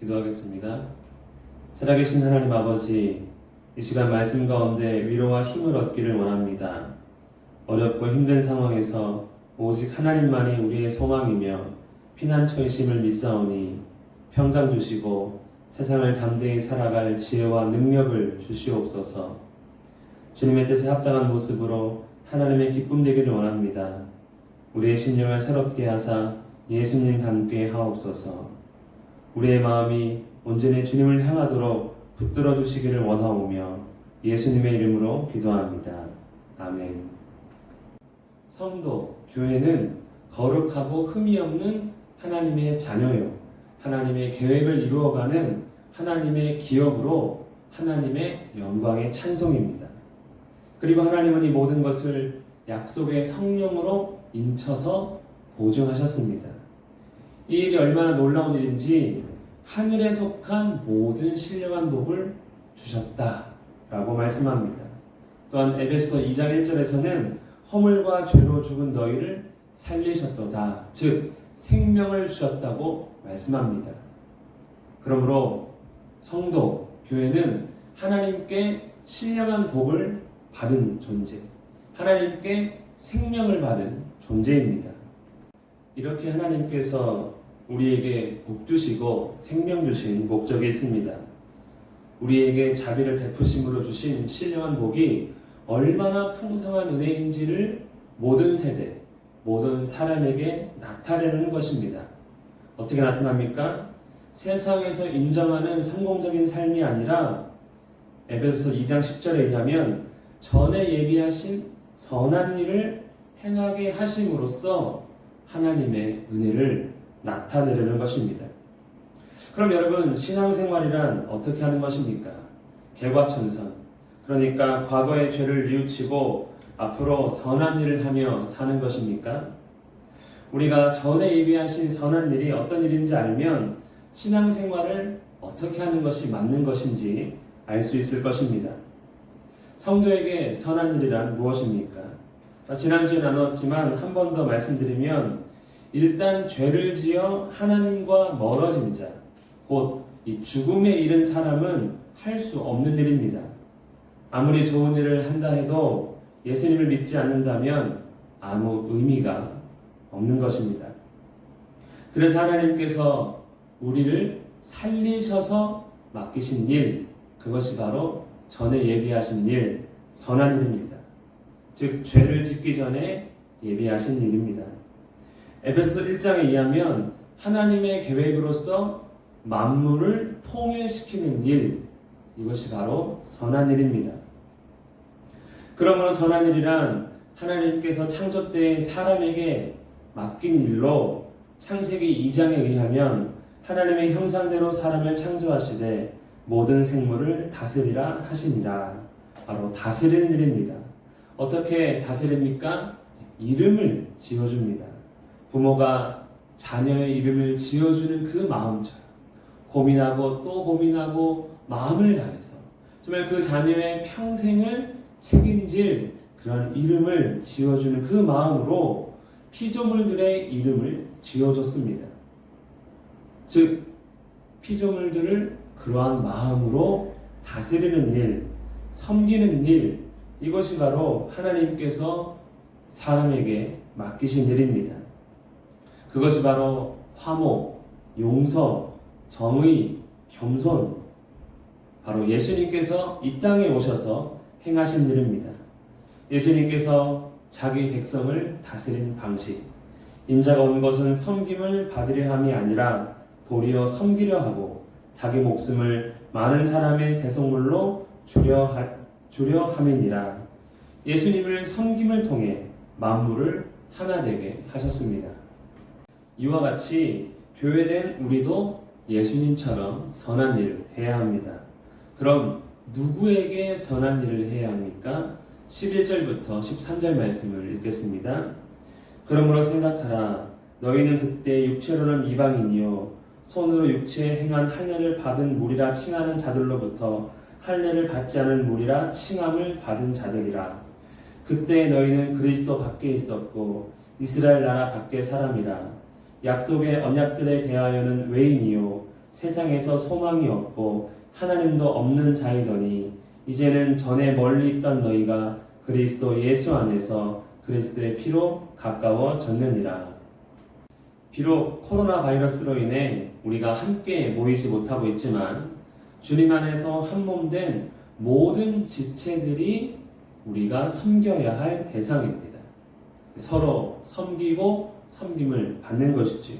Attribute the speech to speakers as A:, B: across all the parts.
A: 기도하겠습니다. 살아계신 하나님 아버지, 이 시간 말씀 가운데 위로와 힘을 얻기를 원합니다. 어렵고 힘든 상황에서 오직 하나님만이 우리의 소망이며 피난처의 심을 믿사오니 평강 주시고 세상을 담대히 살아갈 지혜와 능력을 주시옵소서. 주님의 뜻에 합당한 모습으로 하나님의 기쁨 되기를 원합니다. 우리의 심령을 새롭게 하사 예수님 닮게 하옵소서. 우리의 마음이 온전히 주님을 향하도록 붙들어 주시기를 원하오며 예수님의 이름으로 기도합니다. 아멘. 성도, 교회는 거룩하고 흠이 없는 하나님의 자녀요. 하나님의 계획을 이루어가는 하나님의 기업으로 하나님의 영광의 찬송입니다. 그리고 하나님은 이 모든 것을 약속의 성령으로 인쳐서 보증하셨습니다. 이 일이 얼마나 놀라운 일인지 하늘에 속한 모든 신령한 복을 주셨다라고 말씀합니다. 또한 에베소 2장 1절에서는 허물과 죄로 죽은 너희를 살리셨도다. 즉 생명을 주셨다고 말씀합니다. 그러므로 성도, 교회는 하나님께 신령한 복을 받은 존재, 하나님께 생명을 받은 존재입니다. 이렇게 하나님께서 우리에게 복 주시고 생명 주신 목적이 있습니다. 우리에게 자비를 베푸심으로 주신 신령한 복이 얼마나 풍성한 은혜인지를 모든 세대, 모든 사람에게 나타내는 것입니다. 어떻게 나타납니까? 세상에서 인정하는 성공적인 삶이 아니라 에베소서 2장 10절에 의하면 전에 예비하신 선한 일을 행하게 하심으로써 하나님의 은혜를 나타내려는 것입니다. 그럼 여러분, 신앙생활이란 어떻게 하는 것입니까? 개과천선, 그러니까 과거의 죄를 뉘우치고 앞으로 선한 일을 하며 사는 것입니까? 우리가 전에 예비하신 선한 일이 어떤 일인지 알면 신앙생활을 어떻게 하는 것이 맞는 것인지 알 수 있을 것입니다. 성도에게 선한 일이란 무엇입니까? 지난주에 나눴지만 한 번 더 말씀드리면, 일단 죄를 지어 하나님과 멀어진 자, 곧 이 죽음에 이른 사람은 할 수 없는 일입니다. 아무리 좋은 일을 한다 해도 예수님을 믿지 않는다면 아무 의미가 없는 것입니다. 그래서 하나님께서 우리를 살리셔서 맡기신 일, 그것이 바로 전에 예비하신 일, 선한 일입니다. 즉 죄를 짓기 전에 예비하신 일입니다. 에베소 1장에 의하면 하나님의 계획으로서 만물을 통일시키는 일, 이것이 바로 선한 일입니다. 그러므로 선한 일이란 하나님께서 창조 때에 사람에게 맡긴 일로 창세기 2장에 의하면 하나님의 형상대로 사람을 창조하시되 모든 생물을 다스리라 하시니라. 바로 다스리는 일입니다. 어떻게 다스립니까? 이름을 지어줍니다. 부모가 자녀의 이름을 지어주는 그 마음처럼 고민하고 또 고민하고 마음을 다해서 정말 그 자녀의 평생을 책임질 그런 이름을 지어주는 그 마음으로 피조물들의 이름을 지어줬습니다. 즉 피조물들을 그러한 마음으로 다스리는 일, 섬기는 일, 이것이 바로 하나님께서 사람에게 맡기신 일입니다. 그것이 바로 화목, 용서, 정의, 겸손, 바로 예수님께서 이 땅에 오셔서 행하신 일입니다. 예수님께서 자기 백성을 다스린 방식, 인자가 온 것은 섬김을 받으려 함이 아니라 도리어 섬기려 하고 자기 목숨을 많은 사람의 대속물로 주려 함이니라. 예수님을 섬김을 통해 만물을 하나 되게 하셨습니다. 이와 같이 교회된 우리도 예수님처럼 선한 일을 해야 합니다. 그럼 누구에게 선한 일을 해야 합니까? 11절부터 13절 말씀을 읽겠습니다. 그러므로 생각하라. 너희는 그때 육체로는 이방인이요 손으로 육체에 행한 할례를 받은 무리라 칭하는 자들로부터 할례를 받지 않은 무리라 칭함을 받은 자들이라. 그때 너희는 그리스도 밖에 있었고 이스라엘 나라 밖의 사람이라. 약속의 언약들에 대하여는 외인이요 세상에서 소망이 없고 하나님도 없는 자이더니 이제는 전에 멀리 있던 너희가 그리스도 예수 안에서 그리스도의 피로 가까워졌느니라. 비록 코로나 바이러스로 인해 우리가 함께 모이지 못하고 있지만 주님 안에서 한 몸 된 모든 지체들이 우리가 섬겨야 할 대상입니다. 서로 섬기고 섬김을 받는 것이지요.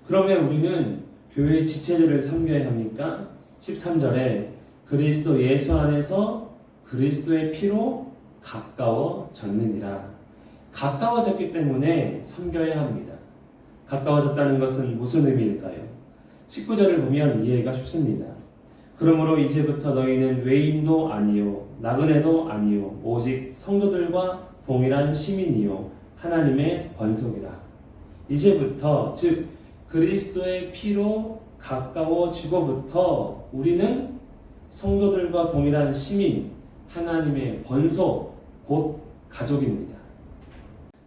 A: 그러면 우리는 교회의 지체들을 섬겨야 합니까? 13절에 그리스도 예수 안에서 그리스도의 피로 가까워졌느니라. 가까워졌기 때문에 섬겨야 합니다. 가까워졌다는 것은 무슨 의미일까요? 19절을 보면 이해가 쉽습니다. 그러므로 이제부터 너희는 외인도 아니요 나그네도 아니요 오직 성도들과 동일한 시민이요 하나님의 권속이라. 이제부터 즉 그리스도의 피로 가까워지고부터 우리는 성도들과 동일한 시민, 하나님의 권속, 곧 가족입니다.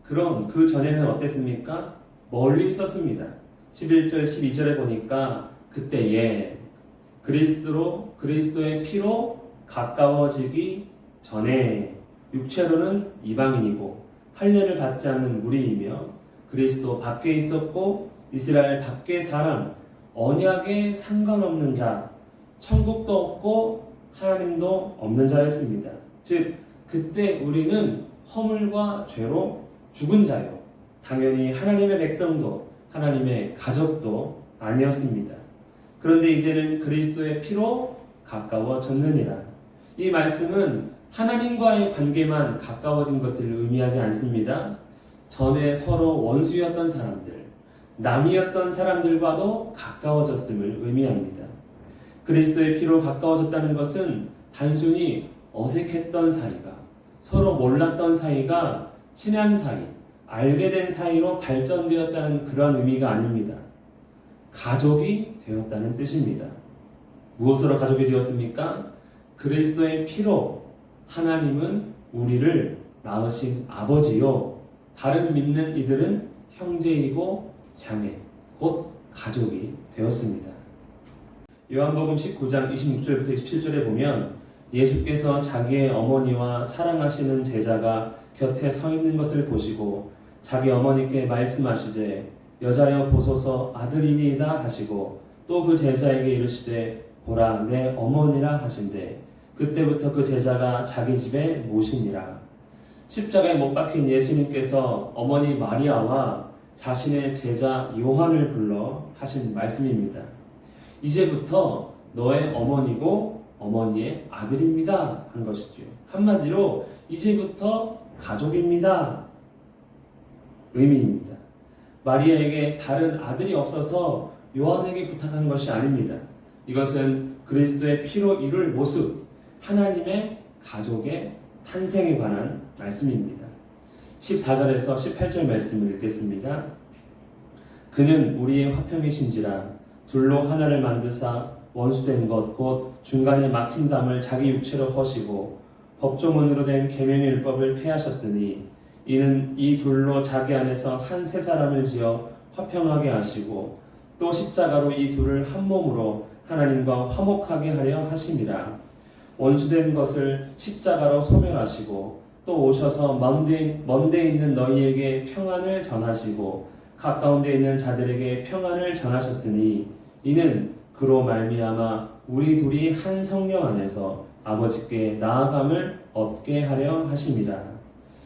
A: 그럼 그 전에는 어땠습니까? 멀리 있었습니다. 11절, 12절에 보니까 그때에 그리스도의 피로 가까워지기 전에 육체로는 이방인이고 할례를 받지 않는 무리이며 그리스도 밖에 있었고 이스라엘 밖의 사람, 언약에 상관없는 자, 천국도 없고 하나님도 없는 자였습니다. 즉 그때 우리는 허물과 죄로 죽은 자요. 당연히 하나님의 백성도 하나님의 가족도 아니었습니다. 그런데 이제는 그리스도의 피로 가까워졌느니라. 이 말씀은 하나님과의 관계만 가까워진 것을 의미하지 않습니다. 전에 서로 원수였던 사람들, 남이었던 사람들과도 가까워졌음을 의미합니다. 그리스도의 피로 가까워졌다는 것은 단순히 어색했던 사이가, 서로 몰랐던 사이가 친한 사이, 알게 된 사이로 발전되었다는 그런 의미가 아닙니다. 가족이 되었다는 뜻입니다. 무엇으로 가족이 되었습니까? 그리스도의 피로 하나님은 우리를 낳으신 아버지요, 다른 믿는 이들은 형제이고 자매, 곧 가족이 되었습니다. 요한복음 19장 26절부터 27절에 보면 예수께서 자기의 어머니와 사랑하시는 제자가 곁에 서 있는 것을 보시고 자기 어머니께 말씀하시되 여자여 보소서 아들이니이다 하시고 또 그 제자에게 이르시되 보라 내 어머니라 하신대 그때부터 그 제자가 자기 집에 모시니라. 십자가에 못 박힌 예수님께서 어머니 마리아와 자신의 제자 요한을 불러 하신 말씀입니다. 이제부터 너의 어머니고 어머니의 아들입니다 한 것이죠. 한마디로 이제부터 가족입니다 의미입니다. 마리아에게 다른 아들이 없어서 요한에게 부탁한 것이 아닙니다. 이것은 그리스도의 피로 이룰 모습, 하나님의 가족의 탄생에 관한 말씀입니다. 14절에서 18절 말씀을 읽겠습니다. 그는 우리의 화평이신지라 둘로 하나를 만드사 원수된 것 곧 중간에 막힌 담을 자기 육체로 허시고 법조문으로 된 계명의 율법을 폐하셨으니 이는 이 둘로 자기 안에서 한 세 사람을 지어 화평하게 하시고 또 십자가로 이 둘을 한 몸으로 하나님과 화목하게 하려 하심이라. 원수된 것을 십자가로 소멸하시고 또 오셔서 먼데 있는 너희에게 평안을 전하시고 가까운 데 있는 자들에게 평안을 전하셨으니 이는 그로 말미암아 우리 둘이 한 성령 안에서 아버지께 나아감을 얻게 하려 하심이라.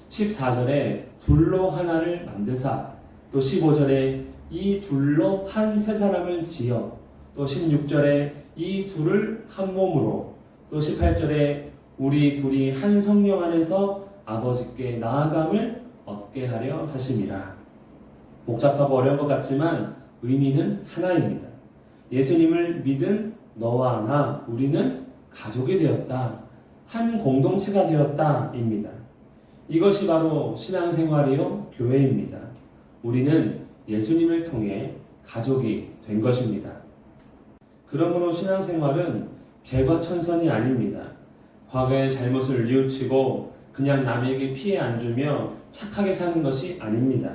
A: 14절에 둘로 하나를 만드사, 또 15절에 이 둘로 한 세 사람을 지어, 또 16절에 이 둘을 한 몸으로, 또 18절에 우리 둘이 한 성령 안에서 아버지께 나아감을 얻게 하려 하심이라. 복잡하고 어려운 것 같지만 의미는 하나입니다. 예수님을 믿은 너와 나, 우리는 가족이 되었다. 한 공동체가 되었다. 입니다. 이것이 바로 신앙생활이요, 교회입니다. 우리는 예수님을 통해 가족이 된 것입니다. 그러므로 신앙생활은 개과천선이 아닙니다. 과거의 잘못을 뉘우치고 그냥 남에게 피해 안 주며 착하게 사는 것이 아닙니다.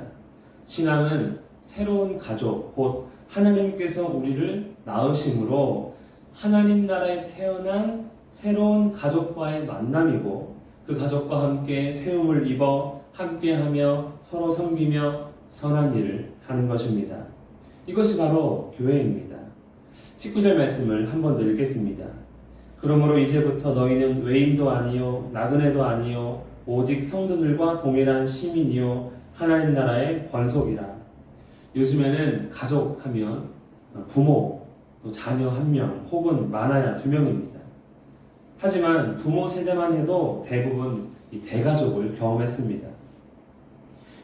A: 신앙은 새로운 가족, 곧 하나님께서 우리를 낳으심으로 하나님 나라에 태어난 새로운 가족과의 만남이고, 그 가족과 함께 세움을 입어 함께하며 서로 섬기며 선한 일을 하는 것입니다. 이것이 바로 교회입니다. 19절 말씀을 한 번 더 읽겠습니다. 그러므로 이제부터 너희는 외인도 아니요 나그네도 아니요 오직 성도들과 동일한 시민이요 하나님 나라의 권속이라. 요즘에는 가족하면 부모, 또 자녀 한 명 혹은 많아야 두 명입니다. 하지만 부모 세대만 해도 대부분 이 대가족을 경험했습니다.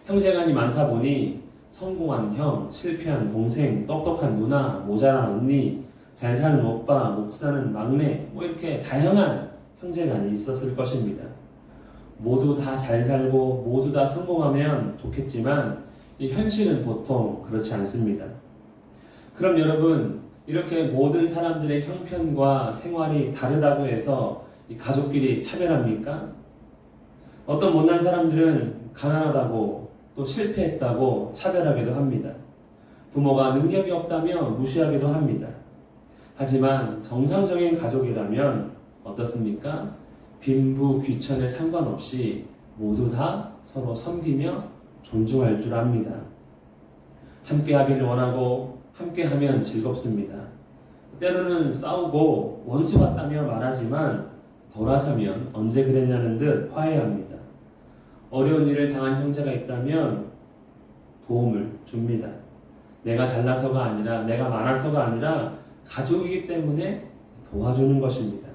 A: 형제간이 많다 보니 성공한 형, 실패한 동생, 똑똑한 누나, 모자란 언니, 잘 사는 오빠, 목 사는 막내, 이렇게 다양한 형제간이 있었을 것입니다. 모두 다 잘 살고 모두 다 성공하면 좋겠지만 이 현실은 보통 그렇지 않습니다. 그럼 여러분, 이렇게 모든 사람들의 형편과 생활이 다르다고 해서 이 가족끼리 차별합니까? 어떤 못난 사람들은 가난하다고 또 실패했다고 차별하기도 합니다. 부모가 능력이 없다며 무시하기도 합니다. 하지만 정상적인 가족이라면 어떻습니까? 빈부 귀천에 상관없이 모두 다 서로 섬기며 존중할 줄 압니다. 함께 하기를 원하고 함께 하면 즐겁습니다. 때로는 싸우고 원수 같다며 말하지만 돌아서면 언제 그랬냐는 듯 화해합니다. 어려운 일을 당한 형제가 있다면 도움을 줍니다. 내가 잘나서가 아니라, 내가 많아서가 아니라 가족이기 때문에 도와주는 것입니다.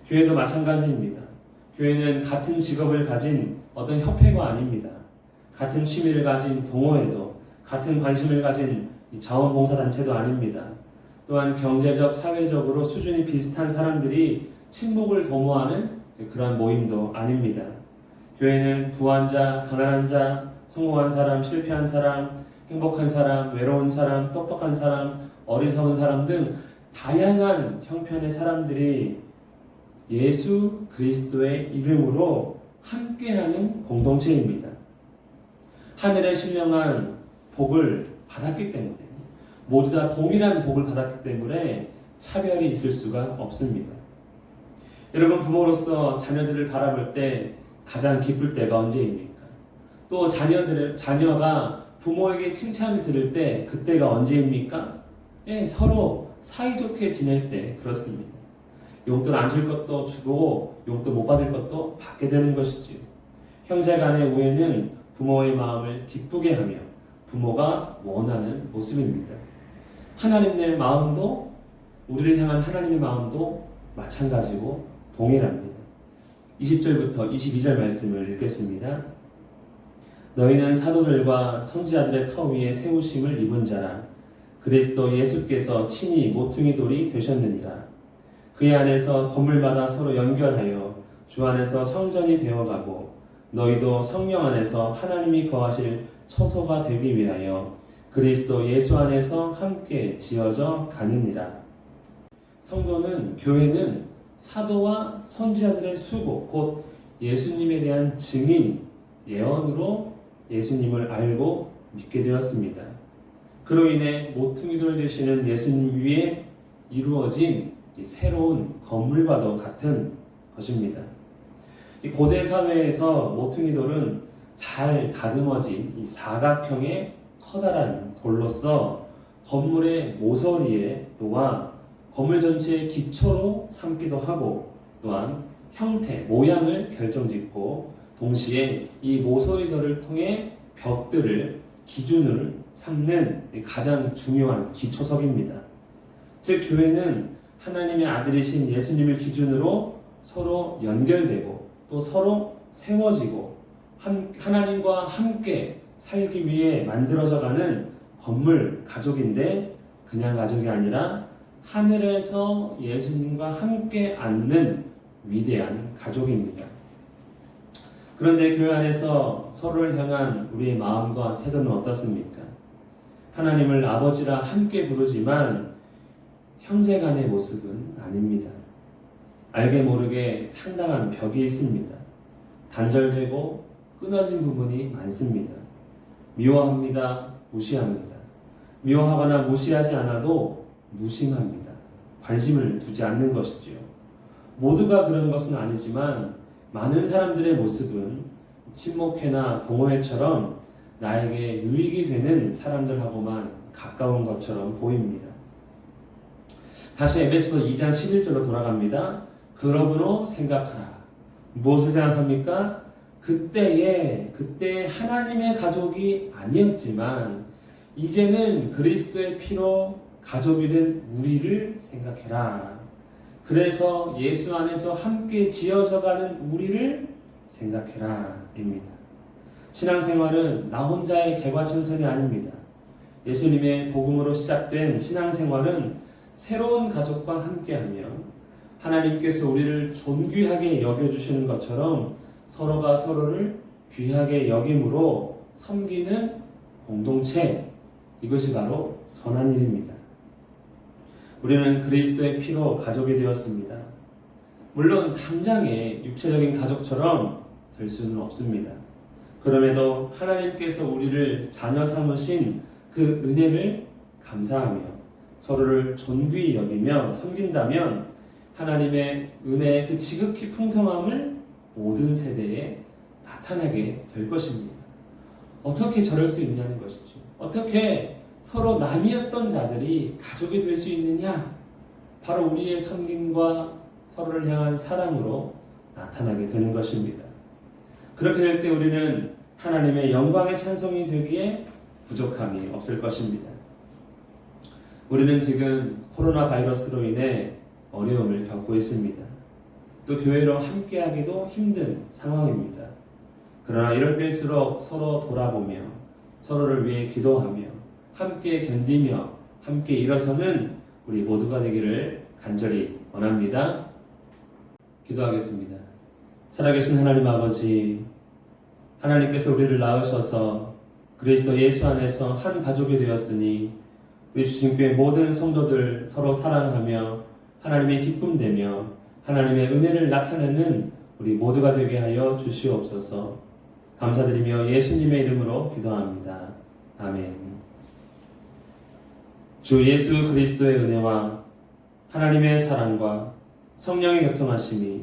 A: 교회도 마찬가지입니다. 교회는 같은 직업을 가진 어떤 협회가 아닙니다. 같은 취미를 가진 동호회도, 같은 관심을 가진 자원봉사단체도 아닙니다. 또한 경제적, 사회적으로 수준이 비슷한 사람들이 친목을 도모하는 그러한 모임도 아닙니다. 교회는 부한 자, 가난한 자, 성공한 사람, 실패한 사람, 행복한 사람, 외로운 사람, 똑똑한 사람, 어리석은 사람 등 다양한 형편의 사람들이 예수 그리스도의 이름으로 함께하는 공동체입니다. 하늘에 신령한 복을 받았기 때문에, 모두 다 동일한 복을 받았기 때문에 차별이 있을 수가 없습니다. 여러분, 부모로서 자녀들을 바라볼 때 가장 기쁠 때가 언제입니까? 또 자녀가 부모에게 칭찬을 들을 때 그때가 언제입니까? 서로 사이좋게 지낼 때 그렇습니다. 용돈 안 줄 것도 주고 용돈 못 받을 것도 받게 되는 것이지요. 형제 간의 우애는 부모의 마음을 기쁘게 하며 부모가 원하는 모습입니다. 하나님의 마음도, 우리를 향한 하나님의 마음도 마찬가지고 동일합니다. 20절부터 22절 말씀을 읽겠습니다. 너희는 사도들과 선지자들의 터 위에 세우심을 입은 자라. 그리스도 예수께서 친히 모퉁이 돌이 되셨느니라. 그의 안에서 건물마다 서로 연결하여 주 안에서 성전이 되어가고, 너희도 성령 안에서 하나님이 거하실 처소가 되기 위하여 그리스도 예수 안에서 함께 지어져 가느니라. 성도는, 교회는 사도와 선지자들의 수고, 곧 예수님에 대한 증인, 예언으로 예수님을 알고 믿게 되었습니다. 그로 인해 모퉁이돌 되시는 예수님 위에 이루어진 이 새로운 건물과도 같은 것입니다. 이 고대 사회에서 모퉁이돌은 잘 다듬어진 이 사각형의 커다란 돌로서 건물의 모서리에 또한 건물 전체의 기초로 삼기도 하고, 또한 형태, 모양을 결정짓고, 동시에 이 모서리돌을 통해 벽들을 기준을 삼는 가장 중요한 기초석입니다. 즉, 교회는 하나님의 아들이신 예수님을 기준으로 서로 연결되고 또 서로 세워지고 하나님과 함께 살기 위해 만들어져가는 건물 가족인데, 그냥 가족이 아니라 하늘에서 예수님과 함께 앉는 위대한 가족입니다. 그런데 교회 안에서 서로를 향한 우리의 마음과 태도는 어떻습니까? 하나님을 아버지라 함께 부르지만 형제 간의 모습은 아닙니다. 알게 모르게 상당한 벽이 있습니다. 단절되고 끊어진 부분이 많습니다. 미워합니다. 무시합니다. 미워하거나 무시하지 않아도 무심합니다. 관심을 두지 않는 것이지요. 모두가 그런 것은 아니지만 많은 사람들의 모습은 친목회나 동호회처럼 나에게 유익이 되는 사람들하고만 가까운 것처럼 보입니다. 다시 에베소서 2장 11절로 돌아갑니다. 그러므로 생각하라. 무엇을 생각합니까? 그때 하나님의 가족이 아니었지만 이제는 그리스도의 피로 가족이 된 우리를 생각해라. 그래서 예수 안에서 함께 지어져가는 우리를 생각해라 입니다. 신앙생활은 나 혼자의 개과천선이 아닙니다. 예수님의 복음으로 시작된 신앙생활은 새로운 가족과 함께하며 하나님께서 우리를 존귀하게 여겨주시는 것처럼 서로가 서로를 귀하게 여김으로 섬기는 공동체, 이것이 바로 선한 일입니다. 우리는 그리스도의 피로 가족이 되었습니다. 물론 당장의 육체적인 가족처럼 될 수는 없습니다. 그럼에도 하나님께서 우리를 자녀 삼으신 그 은혜를 감사하며 서로를 존귀히 여기며 섬긴다면 하나님의 은혜의 그 지극히 풍성함을 모든 세대에 나타나게 될 것입니다. 어떻게 저럴 수 있냐는 것이죠. 어떻게 서로 남이었던 자들이 가족이 될 수 있느냐? 바로 우리의 섬김과 서로를 향한 사랑으로 나타나게 되는 것입니다. 그렇게 될 때 우리는 하나님의 영광의 찬송이 되기에 부족함이 없을 것입니다. 우리는 지금 코로나 바이러스로 인해 어려움을 겪고 있습니다. 또 교회로 함께하기도 힘든 상황입니다. 그러나 이럴 때일수록 서로 돌아보며 서로를 위해 기도하며 함께 견디며 함께 일어서는 우리 모두가 되기를 간절히 원합니다. 기도하겠습니다. 살아계신 하나님 아버지, 하나님께서 우리를 낳으셔서 그리스도 예수 안에서 한 가족이 되었으니 우리 주신교회 모든 성도들 서로 사랑하며 하나님의 기쁨되며 하나님의 은혜를 나타내는 우리 모두가 되게 하여 주시옵소서. 감사드리며 예수님의 이름으로 기도합니다. 아멘. 주 예수 그리스도의 은혜와 하나님의 사랑과 성령의 교통하심이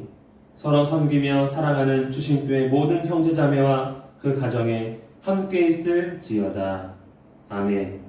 A: 서로 섬기며 사랑하는 주신교회 모든 형제자매와 그 가정에 함께 있을지어다. 아멘.